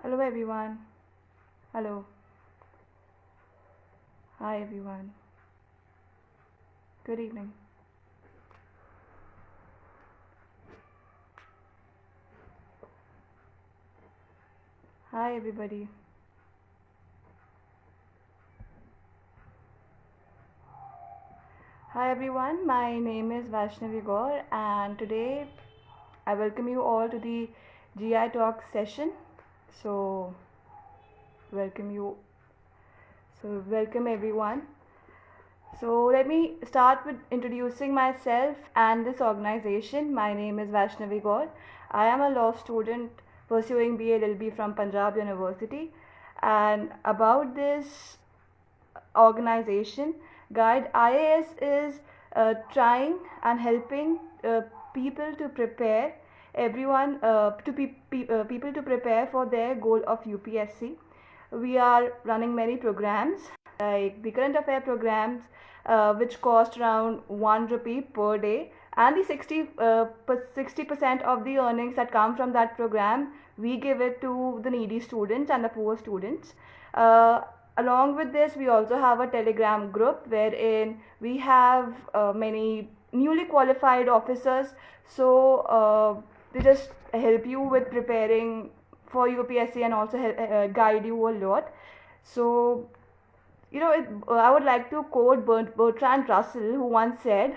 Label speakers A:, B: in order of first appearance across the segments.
A: Hello everyone. Hello. Hi everyone. Good evening. Hi everybody. Hi everyone. My name is Vaishnavi Gaur and today I welcome you all to the GI Talk session. So welcome you. So welcome everyone. So let me start with introducing myself and this organization. My name is Vaishnavi Gaur. I am a law student pursuing BA LLB from Punjab University. And about this organization, Guide IAS is trying and helping people to prepare everyone people to prepare for their goal of UPSC. We are running many programs like the current affair programs, which cost around 1 rupee per day, and the 60% of the earnings that come from that program we give it to the needy students and the poor students. Along with this, we also have a Telegram group wherein we have many newly qualified officers. So they just help you with preparing for UPSC and also guide you a lot. So I would like to quote Bertrand Russell, who once said,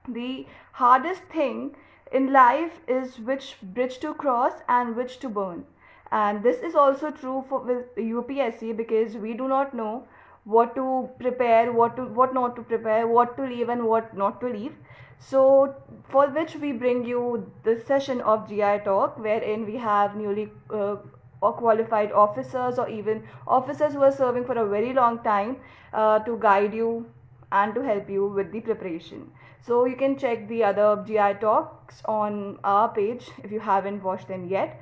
A: "The hardest thing in life is which bridge to cross and which to burn." And this is also true for with UPSC, because we do not know what to prepare, what not to prepare, what to leave and what not to leave. So for which we bring you the session of GI Talk, wherein we have newly or qualified officers or even officers who are serving for a very long time to guide you and to help you with the preparation. So you can check the other GI talks on our page if you haven't watched them yet.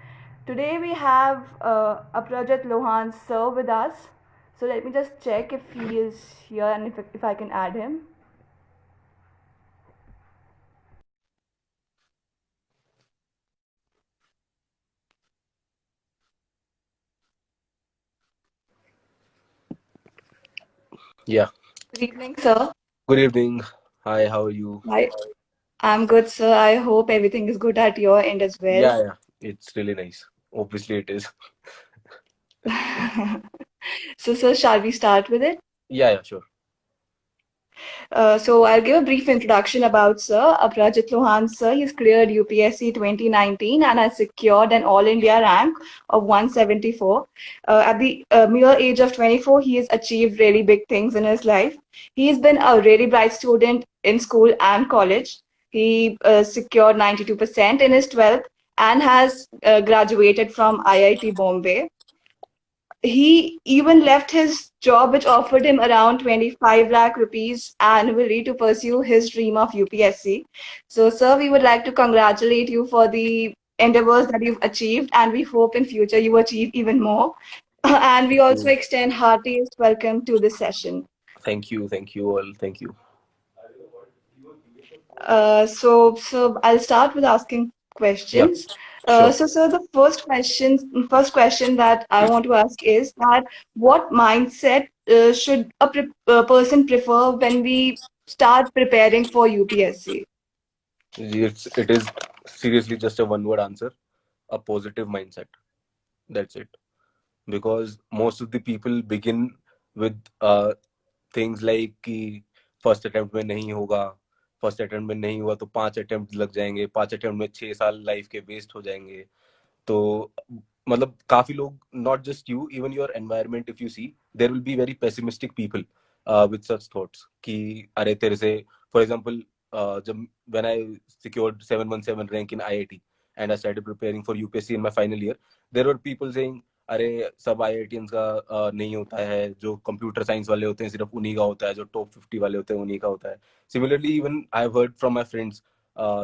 A: Today we have Aprajit Lohan sir with us. So let me just check if he is here and if I can add him.
B: Yeah.
A: Good evening, sir.
B: Good evening. Hi, how are you?
A: Hi, I'm good, sir. I hope everything is good at your end as well.
B: Yeah, yeah. It's really nice. Obviously, it is.
A: So, sir, shall we start with it?
B: Yeah, yeah, sure.
A: So I'll give a brief introduction about Sir Aprajit Lohan. Sir, he's cleared UPSC 2019 and has secured an All India rank of 174. At the mere age of 24, he has achieved really big things in his life. He's been a really bright student in school and college. He secured 92% in his 12th and has graduated from IIT Bombay. He even left his job, which offered him around 25 lakh rupees annually, to pursue his dream of UPSC. So, sir, we would like to congratulate you for the endeavors that you've achieved, and we hope in future you achieve even more. And we also
B: Mm.
A: extend heartiest welcome to this session.
B: Thank you. Thank you all. Thank you.
A: So I'll start with asking
B: Yeah,
A: questions.
B: sure.
A: So the first question that I want to ask is that what mindset should a person prefer when we start preparing for UPSC?
B: It is seriously just a one word answer, a positive mindset. That's it. Because most of the people begin with things like कि first attempt में नहीं होगा, first attempt में नहीं हुआ तो 5 attempt लग जाएंगे, 5 अटेम्प्ट में 6 साल लाइफ के वेस्ट हो जाएंगे. तो मतलब काफी लोग, not just you, even your environment, if you see there will be very pessimistic people with such thoughts कि अरे तेरे से, फॉर एग्जांपल, जब when I secured 717 rank in IIT and I started preparing for UPSC in my final year, there were people saying अरे सब IITians का नहीं होता है, जो कंप्यूटर साइंस वाले होते हैं सिर्फ उन्हीं का होता है, जो टॉप 50 वाले होते हैं उन्हीं का होता है. Similarly even I have heard from my friends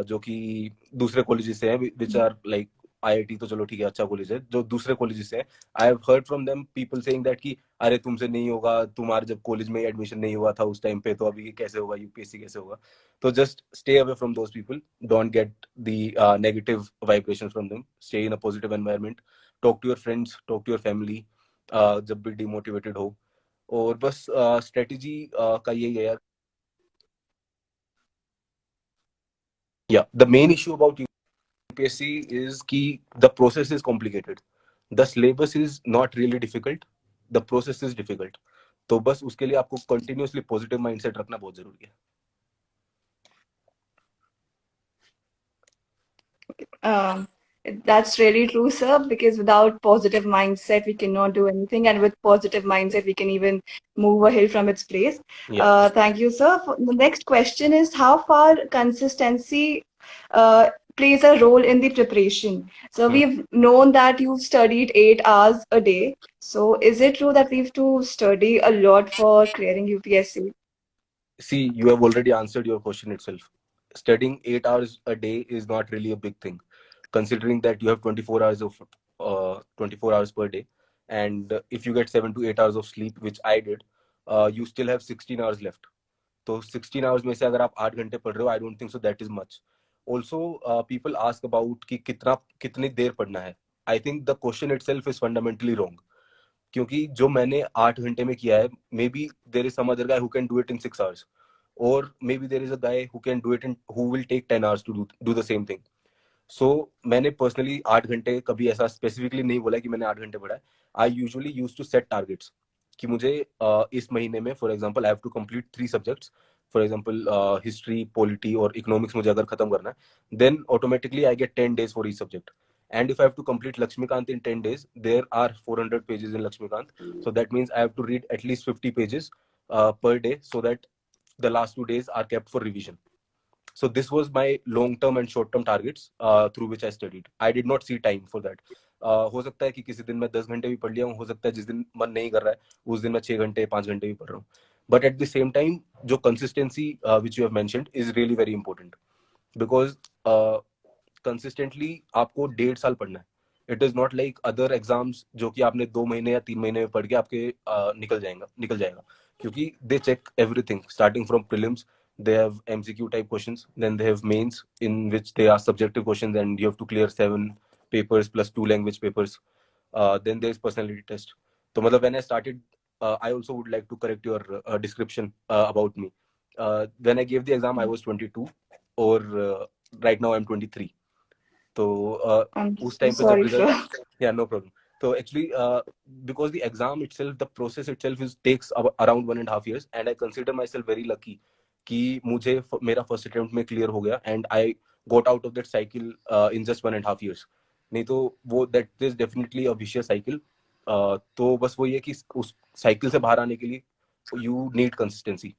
B: जो कि दूसरे कॉलेजेस से हैं, विच आर लाइक IIT तो चलो ठीक है, अच्छा कॉलेज है, जो दूसरे कॉलेजेस है, I have heard from them people saying that कि अरे तुमसे नहीं होगा, तुम्हारा जब कॉलेज में एडमिशन नहीं हुआ था उस टाइम पे, तो अभी कैसे होगा, यूपीएससी कैसे होगा. तो just stay away from those people, don't get the negative vibration from them, stay in a positive environment, talk to your friends, talk to your family जब भी डिमोटिवेटेड हो. और बस स्ट्रेटेजी का यही है यार. Yeah, the main issue about UPSC is कि the process is complicated. The syllabus is not really difficult. The process is difficult. तो बस उसके लिए आपको continuously positive mindset रखना बहुत जरूरी है.
A: Um, that's really true, sir, because without positive mindset, we cannot do anything. And with positive mindset, we can even move a hill from its place.
B: Yeah.
A: Thank you, sir. The next question is how far consistency plays a role in the preparation. So we've known that you've studied 8 hours a day. So is it true that we have to study a lot for clearing UPSC?
B: See, you have already answered your question itself. Studying 8 hours a day is not really a big thing, considering that you have 24 hours per day, and if you get 7 to 8 hours of sleep, which I did, you still have 16 hours left. तो 16 hours में से अगर आप 8 घंटे पढ़ रहे हो, I don't think so that is much. Also people ask about कि कितनी देर पढ़ना है. I think the question itself is fundamentally wrong, क्योंकि जो मैंने 8 घंटे में किया है, maybe there is some other guy who can do it in 6 hours, और maybe there is a guy who can do it in who will take 10 hours to do the same thing. So मैंने personally 8 घंटे कभी ऐसा specifically नहीं बोला कि मैंने 8 घंटे पढ़ा है. I usually use to set targets कि मुझे इस महीने में, for example, I have to complete 3 subjects. For example history, polity और इकोनॉमिक्स मुझे अगर खत्म करना है, then automatically I get 10 days for each subject. And if I have to complete Lakshmikant in 10 days, there are 400 pages in Lakshmikant. So that means I have to read at least 50 pages per day, so that the last 2 days are kept for revision. So this was my long term and short term targets through which I studied. I did not see time for that. हो सकता है कि किसी दिन मैं 10 घंटे भी पढ़ लिया हूँ, हो सकता है जिस दिन मन नहीं कर रहा है उस दिन मैं 6 घंटे 5 घंटे भी पढ़ रहा हूँ. But at the same time जो consistency which you have mentioned is really very important, because consistently आपको 1.5 साल पढ़ना है. It is not like other exams जो कि आपने 2 महीने या 3 महीने में पढ़ के आपके निकल जाएगा, क्योंकि they check everything starting from prelims. They have MCQ type questions, then they have mains in which they are subjective questions and you have to clear 7 papers plus 2 language papers. Then there's personality test. So matlab when I started, I also would like to correct your description about me. When I gave the exam I was 22, or right now I'm 23. तो
A: I'm
B: उस
A: so
B: time पे जब
A: sorry,
B: result,
A: sir.
B: या no problem. तो actually because the exam itself, the process itself is takes around 1.5 years, and I consider my self very lucky कि मुझे मेरा first attempt में क्लियर हो गया, and I got out of that cycle in just 1.5 years. नहीं तो वो that is definitely a vicious cycle. तो बस वो ये कि उस साइकिल से बाहर आने के लिए यू नीड कंसिस्टेंसी.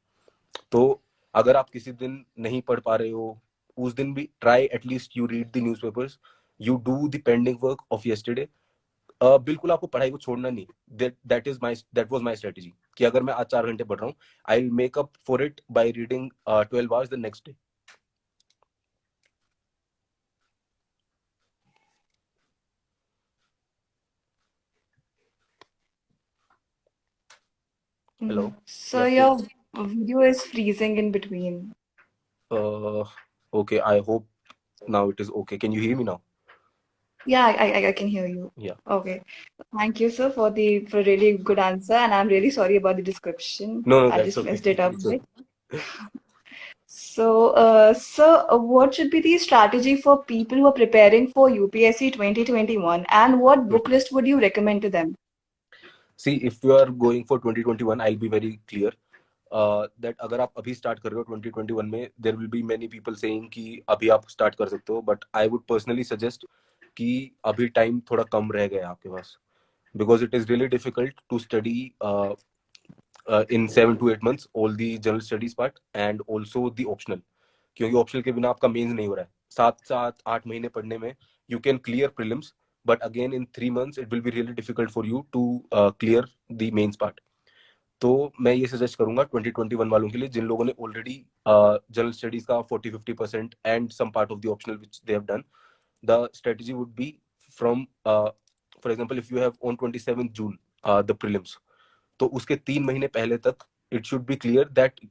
B: तो अगर आप किसी दिन नहीं पढ़ पा रहे हो, उस दिन भी try at least you read the newspapers, you do the pending work of yesterday. बिल्कुल आपको पढ़ाई को छोड़ना नहीं. दैट वाज माय स्ट्रेटजी कि अगर मैं आज 4 घंटे पढ़ रहा हूँ, I will make up for it by reading 12 hours the next day. Hello.
A: So
B: या
A: your video is freezing in between.
B: Okay, I hope now it is okay. Can you hear me now?
A: Yeah, I can hear you.
B: Yeah.
A: Okay. Thank you, sir, for a really good answer, and I'm really sorry about the description.
B: No,
A: I
B: that's
A: just
B: okay.
A: messed it up a
B: It's
A: bit.
B: okay.
A: So, sir, what should be the strategy for people who are preparing for UPSC 2021, and what book list would you recommend to them?
B: See, if you are going for 2021, I'll be very clear that अगर आप अभी start कर रहे हो 2021 में, there will be many people saying कि अभी आप स्टार्ट कर सकते हो, but I would personally suggest कि अभी टाइम थोड़ा कम रह गया आपके पास, because it is really difficult to study in 7 to 8 months all the general studies part and also the optional, क्योंकि ऑप्शनल के बिना आपका मेंस नहीं हो रहा है. 7 7 8 महीने पढ़ने में you can clear prelims, but again in 3 months it will be really difficult for you to clear the mains part. तो मैं ये सजेस्ट करूंगा 2021 वालों के लिए, जिन लोगों ने ऑलरेडी जनरल स्टडीज का 40-50% and some part of the optional which they have done, the strategy would be from for example if you have on 27th June the prelims, तो उसके 3 महीने पहले तक it should be clear that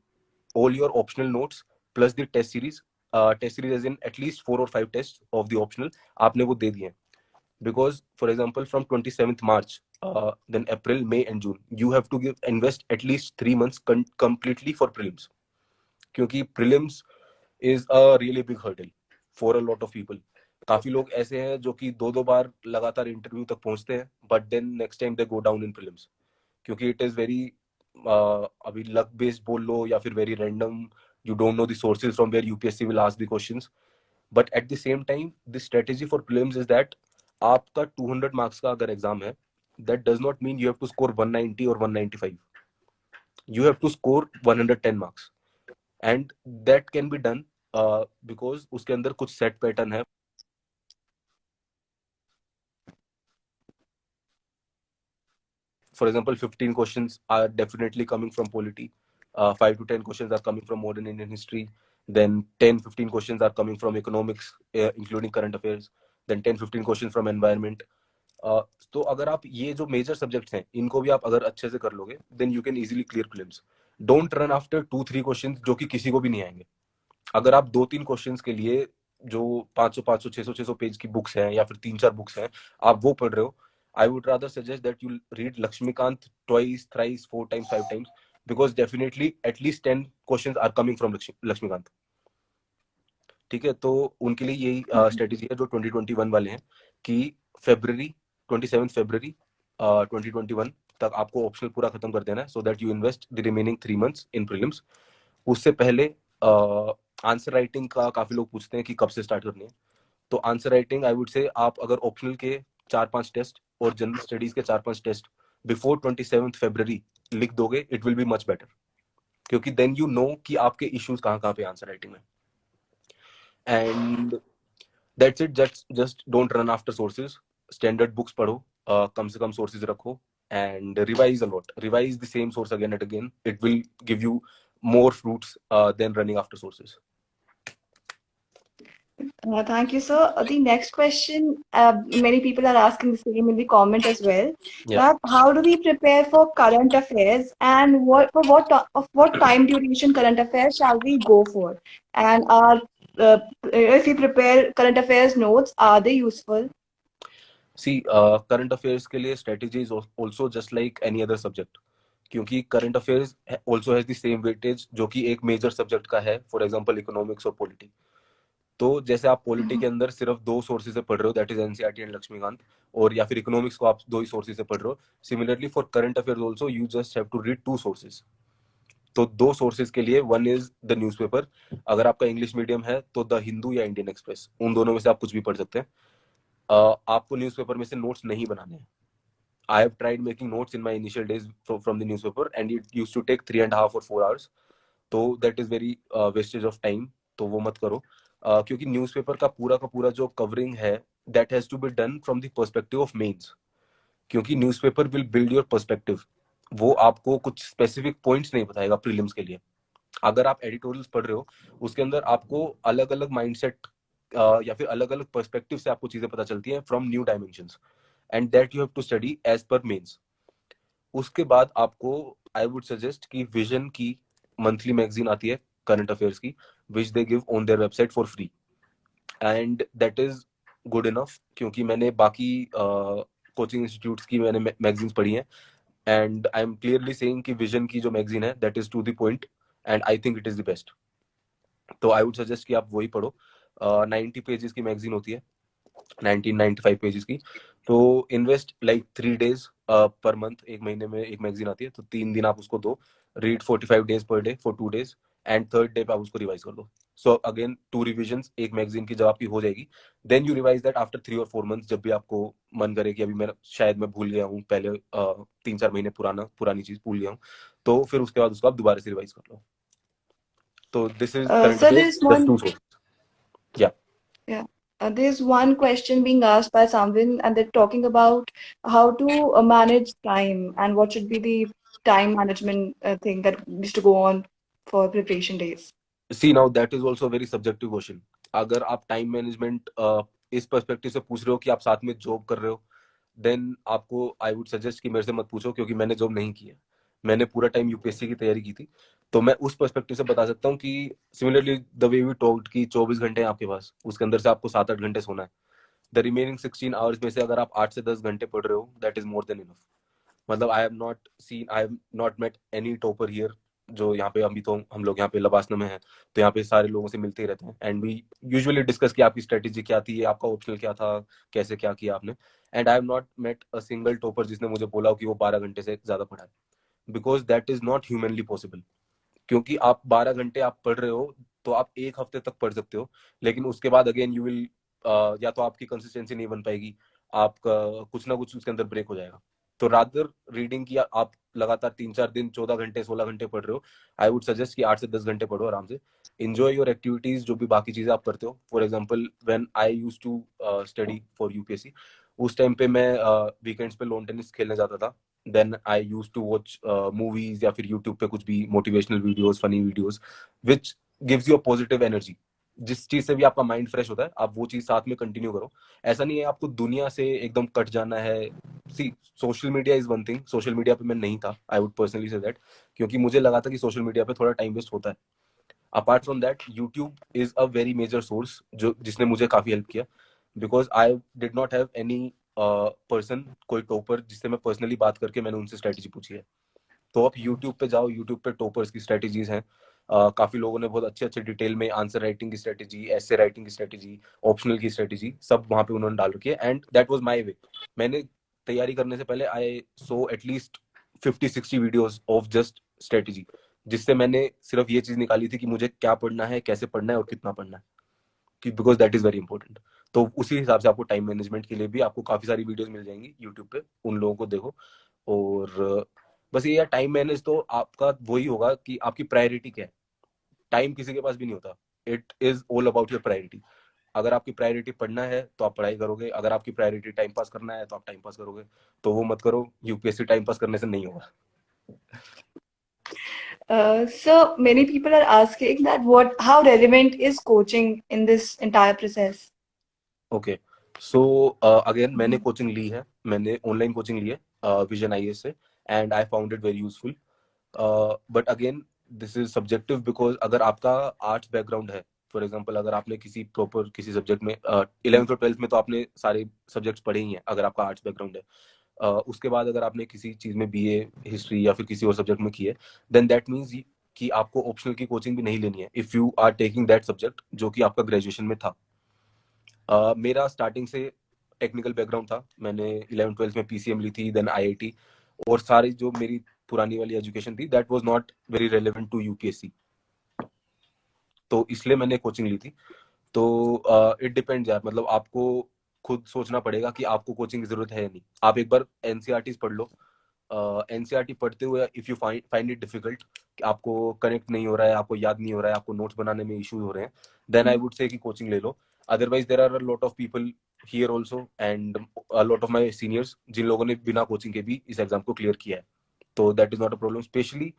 B: all your optional notes plus the test series as in at least 4 or 5 tests of the optional आपने वो दे दिए हैं. Because for example from 27th March then April, May and June you have to invest at least 3 months completely for prelims, क्योंकि prelims is a really big hurdle for a lot of people. काफी लोग ऐसे हैं जो कि दो दो बार लगातार इंटरव्यू तक पहुंचते हैं but then next time they go down in prelims, क्योंकि इट इज वेरी अभी लक बेस्ड बोल लो या फिर very random, you don't know the sources from where UPSC will ask the questions. But at the same time the strategy for prelims is that आपका 200 marks का अगर exam है, that does not mean you have to score 190 or 195. You have to score 110 marks and that can be done because उसके अंदर कुछ set pattern है. For example, 15 questions are definitely coming from polity, 5 to 10 questions are coming from modern Indian history, then 10-15 questions are coming from economics including current affairs, then 10-15 questions from environment. तो अगर आप ये जो major subjects हैं इनको भी आप अगर अच्छे से कर लोगे then you can easily clear prelims. Don't run after 2-3 questions जो कि किसी को भी नहीं आएंगे. अगर आप 2-3 क्वेश्चंस के लिए जो 500 600 पेज की बुक्स हैं या फिर 3-4 बुक्स हैं आप वो पढ़ रहे हो, I would rather suggest that you read Lakshmikant twice, thrice, 4 times, 5 times, because definitely at least 10 questions are coming from Lakshmikant. ठीक है, तो उनके लिए यही स्ट्रेटेजी है जो 2021 वाले हैं कि February 27 February 2021 तक आपको ऑप्शनल पूरा खत्म कर देना है so that you invest the remaining 3 months in prelims. उससे पहले आंसर राइटिंग का काफी लोग पूछते हैं कि कब से स्टार्ट करनी है. तो आंसर राइटिंग आई वुड से आप अगर ऑप्शनल के 4-5 टेस्ट और जनरल स्टडीज के 4-5 टेस्ट बिफोर 27 February लिख दोगे it will be much better, क्योंकि देन यू नो कि आपके इश्यूज कहाँ कहाँ पे आंसर राइटिंग में. And that's it. Just don't run after sources. Standard books पढ़ो, कम से कम सोर्सेज रखो and revise a lot. Revise the same source again and again. It will give you more fruits than running after sources.
A: Thank you, sir. The next question, many people are asking the same in the comment as well.
B: Yeah.
A: That how do we prepare for current affairs, and what time duration current affairs shall we go for? And if we prepare current affairs notes, are they useful?
B: See, current affairs के लिए strategy is also just like any other subject. क्योंकि current affairs also has the same weightage जो कि एक major subject का है, for example economics और polity. तो जैसे आप पॉलिटी के अंदर सिर्फ 2 सोर्सेज से पढ़ रहे हो, that is NCERT and Laxmikanth, और या फिर इकोनॉमिक्स को आप 2 ही सोर्सेज से पढ़ रहे हो, similarly for current affairs also you just have to read 2 sources. तो 2 सोर्सेज के लिए वन इज द न्यूज़पेपर. अगर आपका इंग्लिश मीडियम है तो द हिंदू या इंडियन एक्सप्रेस, उन दोनों में से आप कुछ भी पढ़ सकते हैं. आपको न्यूज़पेपर में से नोट्स नहीं बनाने हैं. I have tried making notes in my initial days from the newspaper and it used to take 3.5 or 4 hours. तो that is very wastage of time. तो वो मत करो, क्योंकि न्यूज़पेपर का पूरा जो कवरिंग है that has to be done from the perspective of mains. क्योंकि newspaper will build your perspective. वो आपको कुछ स्पेसिफिक पॉइंट्स नहीं बताएगा प्रीलिम्स के लिए. अगर आप एडिटोरियल्स पढ़ रहे हो उसके अंदर आपको अलग अलग माइंडसेट या फिर अलग अलग पर्सपेक्टिव से आपको चीजें पता चलती हैं from new dimensions, and that you have to study as per mains. उसके बाद आपको आई वुड सजेस्ट कि विजन की मंथली मैगजीन आती है करंट अफेयर्स की, which they give on their website for free, and that is good enough. क्योंकि मैंने बाकी कोचिंग इंस्टीट्यूट्स की मैंने मैगजीन्स पढ़ी हैं and I am clearly saying कि विजन की जो मैगजीन है that is to the point and I think it is the best. तो आई वुड सजेस्ट कि आप वही पढ़ो. 90 पेजेस की मैगजीन होती है, 1995 पेजेस की. तो invest like 3 days per month, एक महीने में एक मैगजीन आती है तो 3 दिन आप उसको दो. Read 45 days per day for 2 days and third day पे आप उसको रिवाइज कर दो. सो अगेन 2 रिविजन्स एक मैगजीन की जब आपकी हो जाएगी, then you revise that after 3 or 4 months, जब भी आपको मन करे कि अभी मैं शायद मैं भूल गया हूँ पहले 3-4 महीने पुरानी चीज भूल गया हूँ, तो फिर उसके बाद उसको आप दोबारा से रिवाइज कर लो. तो this is current
A: Sir,
B: affairs just 2 sources. Yeah.
A: Yeah. There's one question being asked by someone, and they're talking about how to manage time and what should be the time management thing that needs to go on for preparation days.
B: See, now that is also a very subjective question. अगर आप time management इस perspective से पूछ रहे हो कि आप साथ में जॉब कर रहे हो, देन आपको आई वुड सजेस्ट कि मेरे से मत पूछो, क्योंकि मैंने जॉब नहीं की है। मैंने पूरा टाइम यूपीएससी की तैयारी की थी। तो मैं उस पर्सपेक्टिव से बता सकता हूँ कि similarly the way we talked कि 24 घंटे हैं आपके पास, उसके अंदर से आपको 7-8 घंटे सोना है। द रिमेनिंग 16 आवर्स में से अगर आप 8 से 10 घंटे पढ़ रहे हो, that is more than enough. मतलब I have not met any topper here, जो यहाँ पे, अभी तो हम लोग यहाँ पे लबासना में है, तो यहाँ पे सारे लोगों से मिलते ही रहते हैं, एंड वी यूजुअली डिस्कस कि आपकी स्ट्रेटेजी क्या थी, आपका ऑप्शनल क्या था, कैसे क्या किया आपने। And I have not met a single topper जिसने मुझे बोला हो कि वो 12 घंटे से ज्यादा पढ़ा है, because that is not humanly possible. क्योंकि आप 12 घंटे आप पढ़ रहे हो, तो आप एक हफ्ते तक पढ़ सकते हो, लेकिन उसके बाद अगेन यू विल, या तो आपकी कंसिस्टेंसी नहीं बन पाएगी, आपका कुछ ना कुछ उसके अंदर ब्रेक हो जाएगा। तो रादर रीडिंग की आप लगातार 3-4 दिन 14 घंटे 16 घंटे पढ़ रहे हो, आई वुड सजेस्ट कि 8 से 10 घंटे पढ़ो आराम से। इंजॉय योर एक्टिविटीज, जो भी बाकी चीजें आप करते हो। For example when I use to study for UPSC, उस टाइम पे मैं वीकेंड्स पे लॉन टेनिस खेलने जाता था। Then I use to watch movies या फिर यूट्यूब पे कुछ भी motivational videos, funny videos, which gives you a positive energy. जिस चीज से भी आपका माइंड फ्रेश होता है, आप वो चीज साथ में कंटिन्यू करो। ऐसा नहीं है आपको दुनिया से एकदम कट जाना है। See, social media is one thing, social media पे मैं नहीं था, I would personally say that, क्योंकि मुझे लगा था कि सोशल मीडिया पे थोड़ा टाइम वेस्ट होता है। Apart from that, YouTube is a very major source जो जिसने मुझे काफी हेल्प किया, because I did not have any person, कोई टॉपर जिससे मैं पर्सनली बात करके मैंने उनसे स्ट्रेटेजी पूछी है। तो आप यूट्यूब पे जाओ, यूट्यूब पे टॉपर्स की स्ट्रेटेजीज हैं। काफी लोगों ने बहुत अच्छे अच्छे डिटेल में आंसर राइटिंग की स्ट्रेटेजी, एसे राइटिंग की स्ट्रेटेजी, ऑप्शनल की स्ट्रेटेजी, सब वहां पे उन्होंने डाल रखी है, and that was my way. मैंने तैयारी करने से पहले I saw at least 50-60 videos of just strategy, जिससे मैंने सिर्फ ये चीज निकाली थी कि मुझे क्या पढ़ना है, कैसे पढ़ना है और कितना पढ़ना है, कि because that is very important. तो उसी हिसाब से आपको टाइम मैनेजमेंट के लिए भी आपको काफी सारी वीडियोस मिल जाएंगी यूट्यूब पे, उन लोगों को देखो। और बस ये, टाइम मैनेज तो आपका वही होगा कि आपकी प्रायोरिटी क्या है। टाइम किसी के पास भी नहीं होता, it is all about your priority. अगर आपकी प्रायोरिटी पढ़ना है तो आप पढ़ाई करोगे, अगर आपकी प्रायोरिटी टाइम पास करना है तो आप टाइम पास करोगे। तो वो मत करो, यूपीएससी टाइम पास करने से नहीं होगा।
A: So many people are asking that how relevant is coaching in this entire process?
B: Okay, so again मैंने कोचिंग ली है, मैंने ऑनलाइन कोचिंग ली है विजन आईएएस से, and I found it very useful. But again this is subjective, because अगर आपका arts background है, for example अगर आपने किसी प्रॉपर किसी सब्जेक्ट में 11th और 12th में तो आपने सारे सब्जेक्ट्स पढ़े ही हैं, अगर आपका आर्ट्स बैकग्राउंड है। उसके बाद अगर आपने किसी चीज में बीए हिस्ट्री या फिर किसी और सब्जेक्ट में की है, देन दैट मीन्स कि आपको ऑप्शनल की कोचिंग भी नहीं लेनी है if you are taking that subject जो कि आपका ग्रेजुएशन में था। मेरा स्टार्टिंग से टेक्निकल बैकग्राउंड था, मैंने 11th-12th में पीसीएम ली थी, देन आईआईटी, और सारी जो मेरी पुरानी वाली एजुकेशन थी that was not very relevant to UPSC, तो इसलिए मैंने कोचिंग ली थी। तो इट डिपेंड्स यार, मतलब आपको खुद सोचना पड़ेगा कि आपको कोचिंग की जरूरत है या नहीं। आप एक बार एनसीईआरटी पढ़ लो, एनसीईआरटी पढ़ते हुए if you find it difficult, कि आपको कनेक्ट नहीं हो रहा है, आपको याद नहीं हो रहा है, आपको नोट्स बनाने में इश्यूज हो रहे हैं, देन आई वुड से कि कोचिंग ले लो। Otherwise there are a lot of people here also, and a lot of my seniors, जिन लोगों ने बिना कोचिंग के भी इस एग्जाम को क्लियर किया है। तो that is not a problem, specially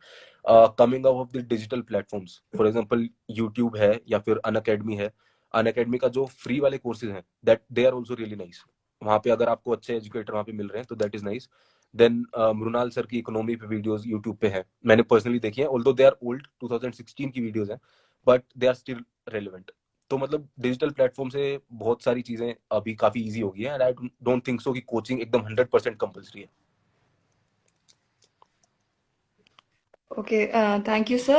B: coming out of the digital platforms. For example YouTube है या फिर अन अकेडमी है। अन अकेडमी का जो फ्री वाले कोर्सेज हैं, that they are also really nice. वहाँ पे अगर आपको अच्छे एजुकेटर वहाँ पे मिल रहे हैं तो that is nice. Then Mrinal sir की इकोनॉमी पे वीडियोस यूट्यूब पे है, मैंने पर्सनली देखी है, ऑल्दो दे आर ओल्ड, 2016 की वीडियोस हैं, but they are still relevant. तो मतलब डिजिटल प्लेटफॉर्म से बहुत सारी चीजें अभी काफी इजी हो गई है, एंड आई डोंट थिंक सो कि कोचिंग एकदम 100% कंपलसरी है।
A: Okay, thank you, sir.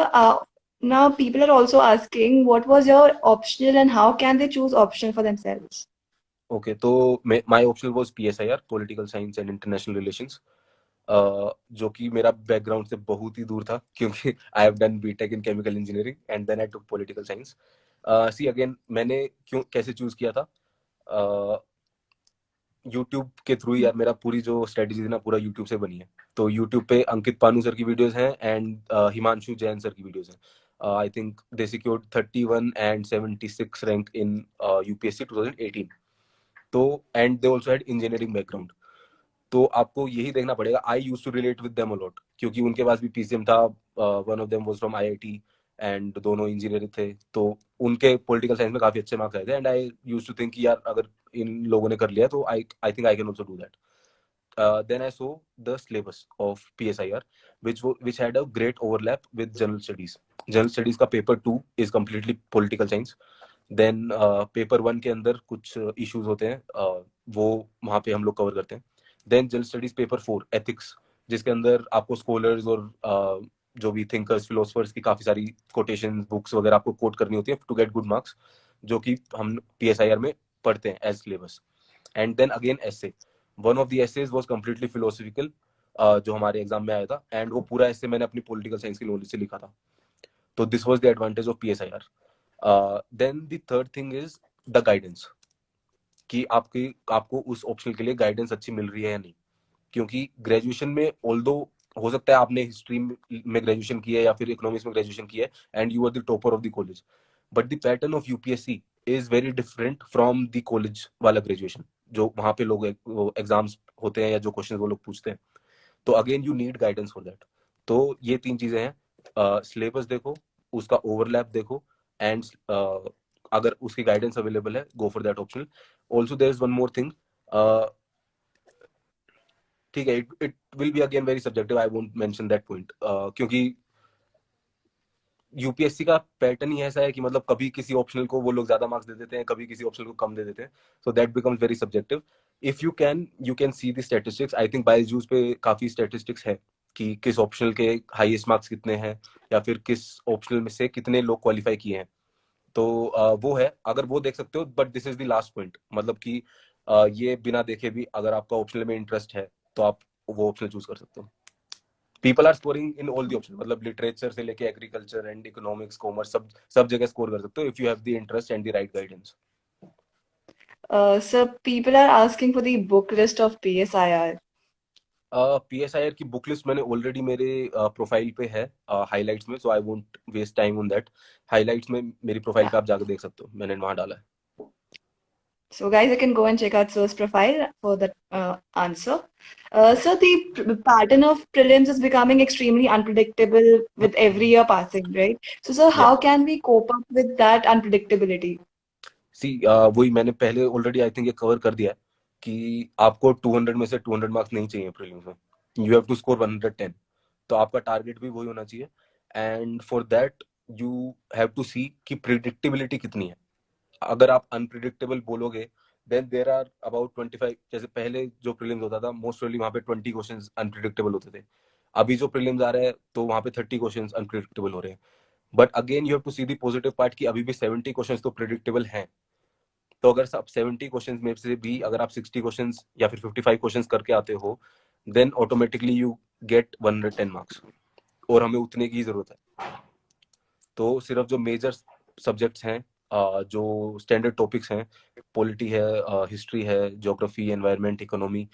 A: Now people are also asking what was your optional and how can they choose optional for themselves?
B: Okay, तो my optional was PSIR, political science and international relations, जो कि मेरा background से बहुत ही दूर था, क्योंकि I have done BTech in chemical engineering and then I took political science. See again, मैंने क्यों कैसे चूज किया था, यूट्यूब के थ्रू यार, मेरा पूरी जो स्ट्रेटेजी थी ना पूरा यूट्यूब से बनी है। तो यूट्यूब पे अंकित पानू सर की वीडियोस हैं, एंड हिमांशु जैन सर की वीडियोस हैं। I think they secured 31 and 76 rank in UPSC 2018। तो and they also had engineering background. तो आपको यही देखना पड़ेगा। I use to relate with them a lot, क्योंकि उनके पास भी पीसीएम था, one of them was from IIT, and दोनों इंजीनियर थे, तो उनके पॉलिटिकल साइंस में काफी अच्छे मार्क्स आए थे, and I used to think कि यार अगर इन लोगों ने कर लिया तो I think I can also do that. Then I saw the syllabus of PSIR, which had a great overlap with general studies. General studies का paper 2 is completely political science. Then paper 1 के अंदर कुछ issues होते हैं, वो वहाँ पे हम लोग कवर करते हैं. Then general studies paper 4 ethics, जिसके अंदर आपको स्कॉलर्स और जो भी थिंकर्स फिलोसफर्स की काफी सारी कोटेशन बुक्स वगैरह आपको कोट करनी होती है टू गेट गुड मार्क्स, जो कि हम PSIR में पढ़ते हैं as syllabus. And then again essay, one of the essays was completely philosophical, जो हमारे एग्जाम में आया था, एंड वो पूरा ऐसे मैंने अपनी पॉलिटिकल साइंस की नॉलेज से लिखा था. तो this was the advantage of PSIR. Then the third thing is the guidance, कि आपको उस ऑप्शन के लिए गाइडेंस अच्छी मिल रही है या नहीं. क्योंकि ग्रेजुएशन में ऑल्दो हो सकता है आपने हिस्ट्री में ग्रेजुएशन किया है या फिर इकोनॉमिक्स में ग्रेजुएशन किया है and you are the topper of the college, but the pattern of UPSC is very different from the college वाला ग्रेजुएशन, जो वहां पे लोग एग्जाम्स होते हैं या जो क्वेश्चन वो लोग पूछते हैं. तो again you need guidance for that. तो ये 3 चीजें हैं, सिलेबस देखो, उसका ओवरलैप देखो, एंड अगर उसकी गाइडेंस अवेलेबल है, go for that option. Also there is one more thing, ठीक है, it will be again very subjective, I won't mention that point, क्योंकि यूपीएससी का पैटर्न ही ऐसा है कि मतलब कभी किसी ऑप्शनल को वो लोग ज्यादा मार्क्स दे देते हैं, कभी किसी ऑप्शनल को कम दे देते हैं, so that becomes very subjective. If you can see the statistics, I think Byju's पे काफी स्टैटिस्टिक्स है कि किस ऑप्शनल के हाईएस्ट मार्क्स कितने हैं, या फिर किस ऑप्शनल में से कितने लोग क्वालिफाई किए हैं. तो वो है, अगर वो देख सकते हो, but this is the last point, मतलब कि ये बिना देखे भी अगर आपका ऑप्शनल में इंटरेस्ट है तो आप वो ऑप्शन चूज कर सकते हो. People are scoring in all the options, मतलब लिटरेचर से लेके एग्रीकल्चर एंड इकोनॉमिक्स कॉमर्स सब जगह स्कोर कर सकते हो if you have the interest and the right guidance.
A: So people are asking for the book list of PSIR.
B: PSIR की book list मैंने ऑलरेडी मेरे प्रोफाइल पे है हाइलाइट्स में, so I won't waste time on that. Highlights में मेरी profile पे आप जाकर देख सकते हो, मैंने वहां डाला है.
A: So guys, you can go and check out Sir's profile for that answer. So the pattern of prelims is becoming extremely unpredictable with every year passing, right? So sir,
B: या
A: how can we cope up with that unpredictability?
B: सी, वही मैंने पहले already I think ये cover कर दिया है कि आपको 200 में से 200 मार्क्स नहीं चाहिए प्रीलिम्स में, यू हैव टू स्कोर 110. तो आपका टारगेट भी वही होना चाहिए, and for that you have to see कि प्रिडिक्टेबिलिटी कितनी है. अगर आप अनप्रिडिक्टेबल बोलोगे, देन देर आर अबाउट 25, जैसे पहले जो प्रीलिम्स होता था मोस्टली वहां पे 20 क्वेश्चंस अनप्रिडिक्टेबल होते थे. अभी जो प्रीलिम्स आ रहे हैं तो वहां पे 30 क्वेश्चंस अनप्रिडिक्टेबल हो रहे हैं. But again you have to see the positive part कि अभी भी 70 क्वेश्चंस तो प्रिडिक्टेबल हैं. तो अगर आप 70 क्वेश्चंस में से भी अगर आप 60 क्वेश्चंस या फिर 55 क्वेश्चंस करके आते हो, then automatically you get 110 marks, और हमें उतने की जरूरत है. तो सिर्फ जो मेजर सब्जेक्ट्स हैं, जो स्टैंडर्ड टॉपिक्स हैं, पॉलिटी है, हिस्ट्री है, ज्योग्राफी, एनवायरनमेंट, इकोनॉमी,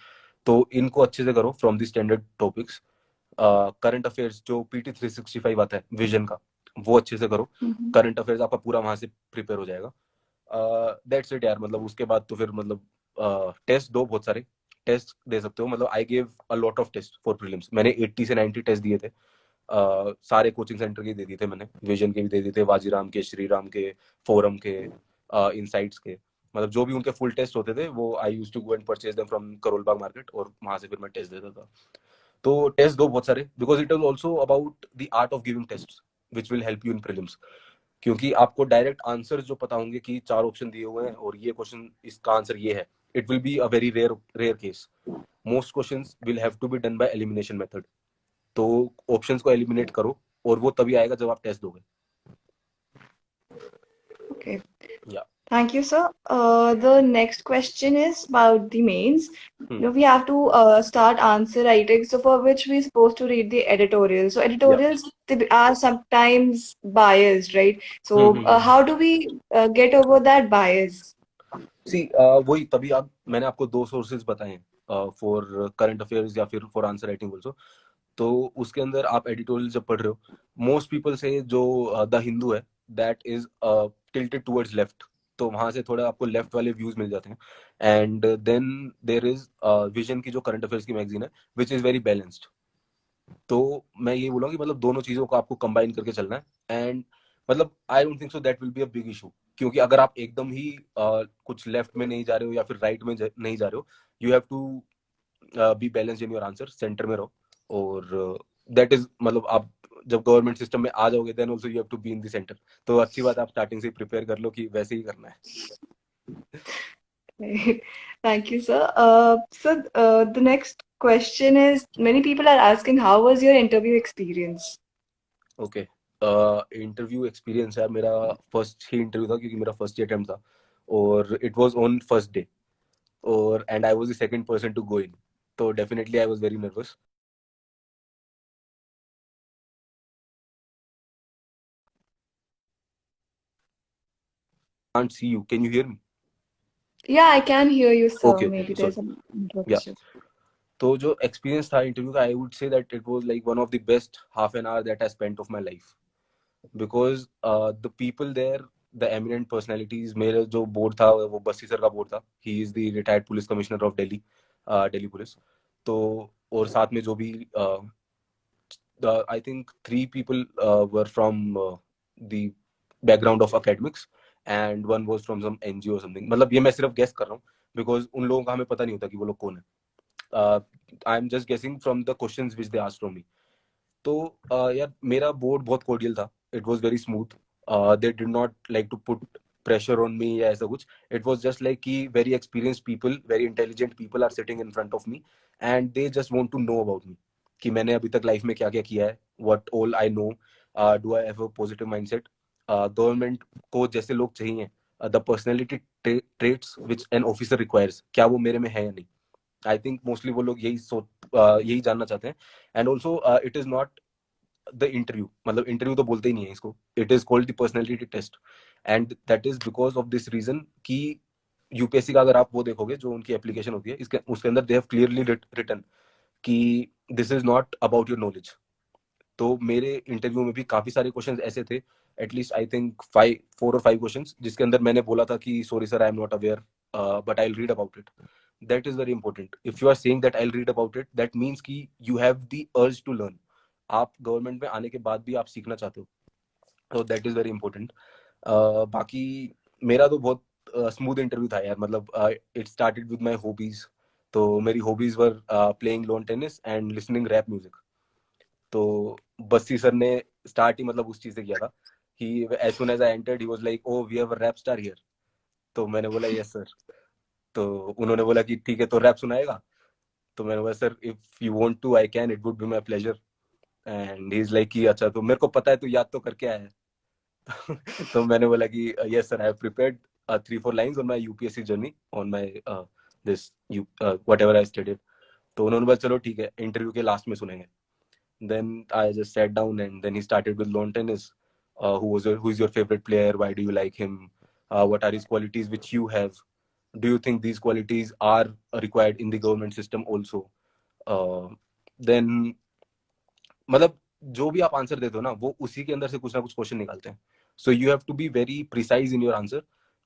B: तो इनको अच्छे से करो from the standard topics. Current affairs जो PT 365 आता है विजन का, वो अच्छे से करो.
A: Mhm.
B: करंट अफेयर्स आपका पूरा वहां से प्रिपेयर हो जाएगा. दैट्स इट यार, मतलब उसके बाद तो फिर मतलब टेस्ट दो, बहुत सारे टेस्ट दे सकते हो. मतलब I gave a lot of test for prelims, मैंने 80 से 90 टेस्ट दिए थे. सारे कोचिंग सेंटर के दे दिए थे मैंने, विजन के भी दे दिए थे, वाजीराम के, श्रीराम के, फोरम के, इनसाइट्स के, मतलब जो भी उनके फुल टेस्ट होते थे वो I used to go and purchase them from Karol Bagh market, और वहां से फिर मैं टेस्ट देता था. तो टेस्ट दो बहुत सारे, because it is also about the art of giving test which will help you in prelims. क्योंकि आपको डायरेक्ट आंसर जो पता होंगे कि 4 ऑप्शन दिए हुए हैं और ये क्वेश्चन इसका आंसर ये है, it will be a very rare case. Most questions will have to be done by elimination method. तो ऑप्शंस को एलिमिनेट करो, और वो तभी आएगा जब आप टेस्ट दोगे.
A: Okay.
B: या
A: Thank you, sir. The next question is about the mains.
B: Hmm
A: We have to start answer writing, so for which we're supposed to read the editorials. So
B: या
A: editorials they are sometimes biased, right? So
B: hmm.
A: how do we get over that bias?
B: सी, वही तभी आप, मैंने आपको 2 sources बताए for current affairs या फिर for answer writing also. तो उसके अंदर आप एडिटोरियल जब पढ़ रहे हो, मोस्ट पीपल से जो द हिंदू है, that is tilted towards left. तो वहां से थोड़ा आपको लेफ्ट वाले व्यूज मिल जाते हैं. And then there is vision की जो करंट अफेयर्स की मैगजीन है, विच इज वेरी बैलेंस्ड. तो मैं ये बोलूँगा कि मतलब दोनों चीजों को आपको कंबाइन करके चलना है। एंड मतलब आई don't think so that will be a big issue, क्योंकि अगर आप एकदम ही कुछ लेफ्ट में नहीं जा रहे हो या फिर राइट में नहीं जा रहे हो, you have to be balanced in your answer, centre में रहो। और दैट इज मतलब आप जब गवर्नमेंट सिस्टम में आ जाओगे then also you have to be in the centre. तो अच्छी बात, आप स्टार्टिंग से ही प्रिपेयर कर लो कि वैसे ही करना है।
A: Thank you, sir. The next question is, many people are asking, how was your interview experience?
B: Okay, interview experience है मेरा, फर्स्ट ही इंटरव्यू था क्योंकि मेरा फर्स्ट अटेम्प्ट था, और it was on first day, और and I was the second person to go in, तो definitely I was very nervous. Can't see you, can you hear me?
A: Yeah, I can hear you, sir.
B: Okay, okay,
A: Maybe
B: okay,
A: there's
B: sorry.
A: an
B: Yeah,
A: interruption.
B: तो जो experience था interview का, I would say that it was like one of the best half an hour that I spent of my life, because the people there, the eminent personalities, मेरा जो board था वो Bassi sir का board था, he is the retired police commissioner of Delhi, Delhi police. तो और साथ में जो भी I think 3 people were from the background of academics, and one was from some NGO something, मतलब ये मैं सिर्फ गेस कर रहा हूँ बिकॉज उन लोगों का हमें पता नहीं होता कि वो लोग कौन है। I am just guessing from the questions which they asked from me. तो यार मेरा बोर्ड बहुत कोर्डियल था, it was very smooth, they did not like to put pressure on me या ऐसा कुछ। इट वाज जस्ट लाइक कि very experienced people, very intelligent people are sitting in front of me, and they just want to know about me, कि मैंने अभी तक life में क्या क्या किया है, what all I know, do I have a positive mindset, government को जैसे लोग चाहिए, the personality traits which an officer requires, क्या वो मेरे में है या नहीं। आई थिंक मोस्टली वो लोग यही जानना चाहते हैं। And also it is not the interview, मतलब इंटरव्यू तो बोलते ही नहीं है इसको, it is called the personality test, and that is because of this reason कि यूपीएससी का अगर आप वो देखोगे जो उनकी एप्लीकेशन होती है, इसके उसके अंदर दे हैव क्लियरली रिटन कि this is not about your knowledge. तो मेरे इंटरव्यू में भी काफी सारे क्वेश्चंस ऐसे थे, at least I think 4 or 5 questions, जिसके अंदर मैंने बोला था कि sorry sir, I am not aware, but I will read about it. That is very important, if you are saying that I will read about it, that means कि you have the urge to learn, आप government में आने के बाद भी आप सीखना चाहते हो, तो दैट इज वेरी इंपॉर्टेंट। बाकी मेरा तो बहुत स्मूथ इंटरव्यू था यार, मतलब it started with my hobbies. तो मेरी hobbies were playing lawn tennis and listening rap music. तो बस्सी सर ने स्टार्ट ही मतलब उस चीज से किया था कि as soon as I entered ही was like, oh we have a rap star here. तो मैंने बोला यस सर। तो उन्होंने बोला कि ठीक है तो रैप सुनाएगा। तो मैंने बोला sir if you want to I can, it would be my pleasure. And he is like कि अच्छा तो मेरे को पता है तू याद तो करके आया है। तो मैंने बोला कि yes sir, I have prepared 3-4 lines on my UPSC journey, on my this you whatever I studied। तो उन्होंने बोला चलो ठीक है, इंटरव्यू के लास्ट में सुनेंगे। Then I just sat down and then he started with lawn tennis. Who is your favorite player? Why do you like him? What are his qualities which you have? Do you think these qualities are required in the government system also? Uh, then मतलब जो भी आप answer देते हो ना, वो उसी के अंदर से कुछ ना कुछ क्वेश्चन निकालते हैं। So you have to be very precise in your answer.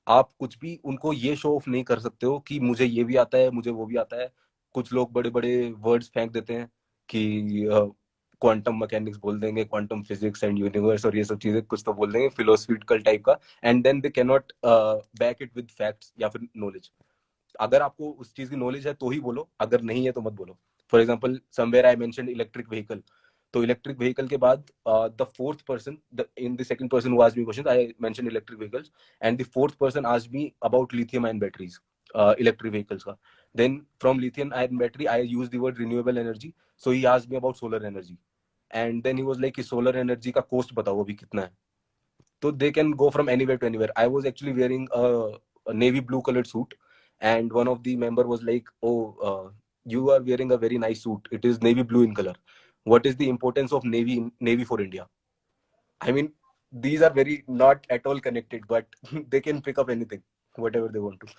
B: आप कुछ भी उनको ये शो ऑफ नहीं कर सकते हो कि मुझे ये भी आता है, मुझे वो भी आता है। कुछ लोग बड़े बड़े वर्ड्स फेंक देते हैं कि क्वांटम मैकेनिक्स बोल देंगे, क्वांटम फिजिक्स एंड यूनिवर्स और ये सब चीजें कुछ तो बोल देंगे फिलोसफिकल टाइप का, and then they can not back it with facts या फिर नॉलेज। अगर आपको उस चीज की नॉलेज है तो ही बोलो, अगर नहीं है तो मत बोलो। For example somewhere I mention electric vehicle, तो इलेक्ट्रिक व्हीकल के बाद the fourth person in the second person who asked me question, I mention electric vehicles, and the fourth person asked me about lithium ion batteries, electric vehicles का। Then from lithium ion battery I use the word renewable energy, so he asked me about solar energy, and then he was like कि solar energy का cost बताओ अभी कितना है। तो they can go from anywhere to anywhere. I was actually wearing a navy blue colored suit, and one of the member was like, "Oh, you are wearing a very nice suit. It is navy blue in color. What is the importance of navy for India?" I mean, these are very not at all connected, but they can pick up anything, whatever they want to.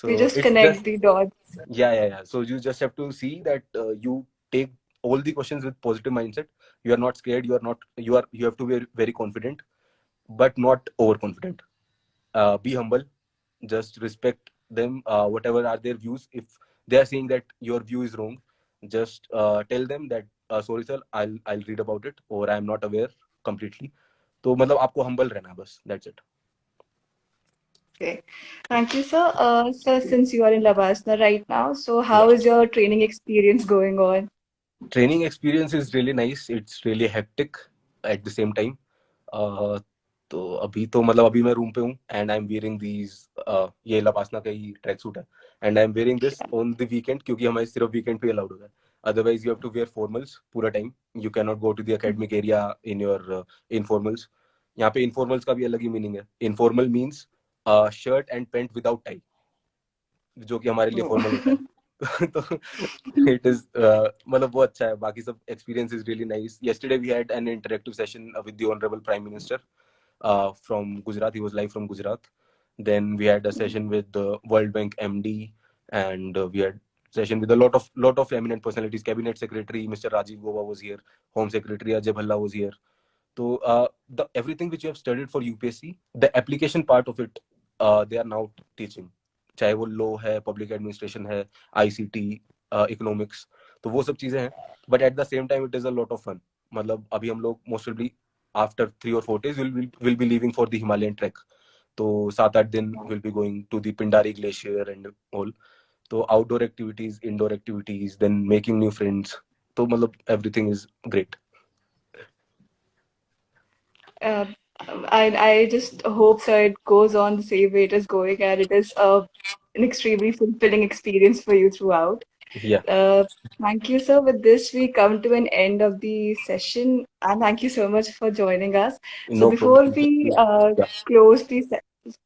A: We
B: So
A: just
B: it's
A: connect
B: just
A: the dots.
B: yeah. So you just have to see that you take all the questions with positive mindset. You are not scared. You are not. You have to be very confident, but not overconfident. Be humble, just respect them, whatever are their views. If they are saying that your view is wrong, just tell them that sorry sir, I'll read about it, or I'm not aware completely. तो मतलब आपको humble रहना है बस, that's it.
A: Okay. Thank you, sir. Sir, since you are in Labasna right now, so
B: Yeah.
A: how is your training experience going on?
B: Training experience is really nice. It's really hectic at the same time. Uh, तो अभी तो मतलब अभी मैं room पे हूँ and I am wearing these, ये लबासना का ही ट्रैक सूट है and I am wearing this on the weekend, क्योंकि हमारे सिर्फ वीकेंड पे अलाउड होता है. Otherwise you have to wear formals पूरा time. You can not go to the academic area in your informals. यहाँ पे इनफॉर्मल्स का भी अलग ही मीनिंग है. Informal means shirt and pant without tie, जो कि हमारे लिए
A: Oh.
B: फॉर्मल होता है. तो इट इज मतलब वो अच्छा है. बाकी सब experience is really nice. yesterday we had an interactive session with the honorable prime minister from Gujarat. He was live from Gujarat. Then we had a session with the World Bank MD, and we had session with a lot of eminent personalities. Cabinet Secretary Mr. Rajiv Gova was here. Home Secretary Ajay Bhalla was here. So the everything which you have studied for UPSC, the application part of it, they are now teaching. चाहे वो law है, public administration है, ICT, economics, तो वो सब चीजें हैं. But at the same time it is a lot of fun. मतलब अभी हम लोग mostly after 3 or 4 days will be leaving for the Himalayan trek. तो 7-8 दिन will be going to the Pindari glacier and all. तो outdoor activities, indoor activities, then making new friends. तो मतलब everything is great.
A: Uh, I just hope, sir, it goes on the same way it is going, and it is an extremely fulfilling experience for you throughout.
B: या,
A: Uh, Thank you, sir. With this, we come to an end of the session, and thank you so much for joining us. So,
B: no
A: before we
B: problem. Yeah.
A: close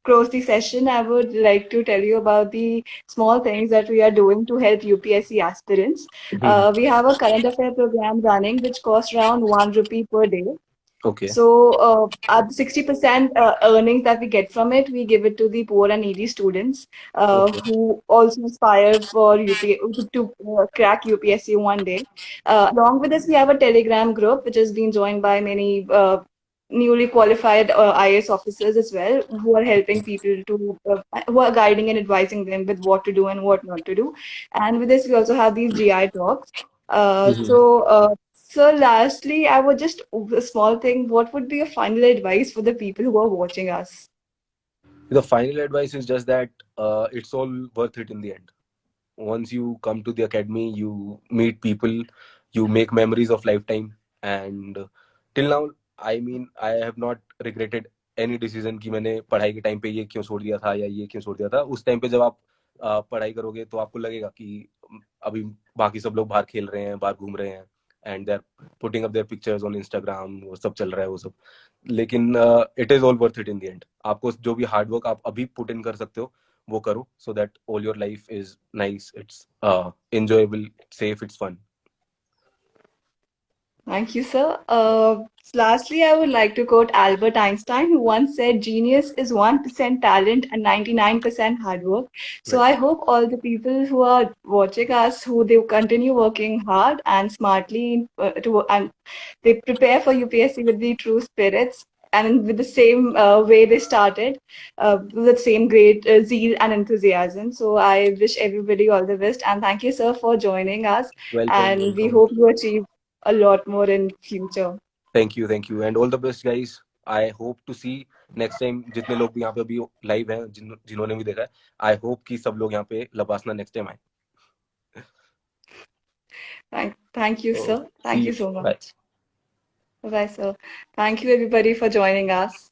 A: close the session, I would like to tell you about the small things that we are doing to help UPSC aspirants. We have a current affair program running, which costs around 1 rupee per day.
B: Okay.
A: So, at 60% earnings that we get from it, we give it to the poor and needy students
B: okay.
A: who also aspire for crack UPSC one day. Along with this, we have a Telegram group which has been joined by many newly qualified IAS officers as well, who are helping people who are guiding and advising them with what to do and what not to do. And with this, we also have these GI talks. So, lastly, I would just a small thing. What would be your final advice for the people who are watching us?
B: The final advice is just that it's all worth it in the end. Once you come to the academy, you meet people, you make memories of lifetime. And till now, I mean, I have not regretted any decision कि मैंने पढ़ाई के time पे ये क्यों छोड़ दिया था या ये क्यों छोड़ दिया था. उस टाइम पे जब आप पढ़ाई करोगे तो आपको लगेगा कि अभी बाकी सब लोग बाहर खेल रहे हैं, बाहर घूम रहे हैं, and they are putting up their pictures on Instagram, वो सब चल रहा है वो सब. लेकिन it is all worth it in the end. आपको जो भी हार्ड वर्क आप अभी पुट इन कर सकते हो वो करो, so that all your life is nice, it's enjoyable, safe, it's fun.
A: Thank you, sir. Lastly, I would like to quote Albert Einstein, who once said, "Genius is 1% talent and 99% hard work." So
B: Right.
A: I hope all the people who are watching us, who they continue working hard and smartly, and they prepare for UPSC with the true spirits and with the same way they started, with the same great zeal and enthusiasm. So I wish everybody all the best, and thank you, sir, for joining us.
B: Welcome,
A: And we
B: welcome.
A: hope you achieve a lot more in future.
B: Thank you and all the best guys. I hope to see next time जितने लोग भी यहाँ पे अभी live हैं, जिन्होंने भी देखा है, आई होप कि सब लोग यहाँ पे लबासना नेक्स्ट टाइम आए.
A: Thank you,
B: So
A: sir.
B: see
A: Thank you
B: you.
A: so
B: Bye.
A: much. Bye, sir. Thank you, everybody, for joining us.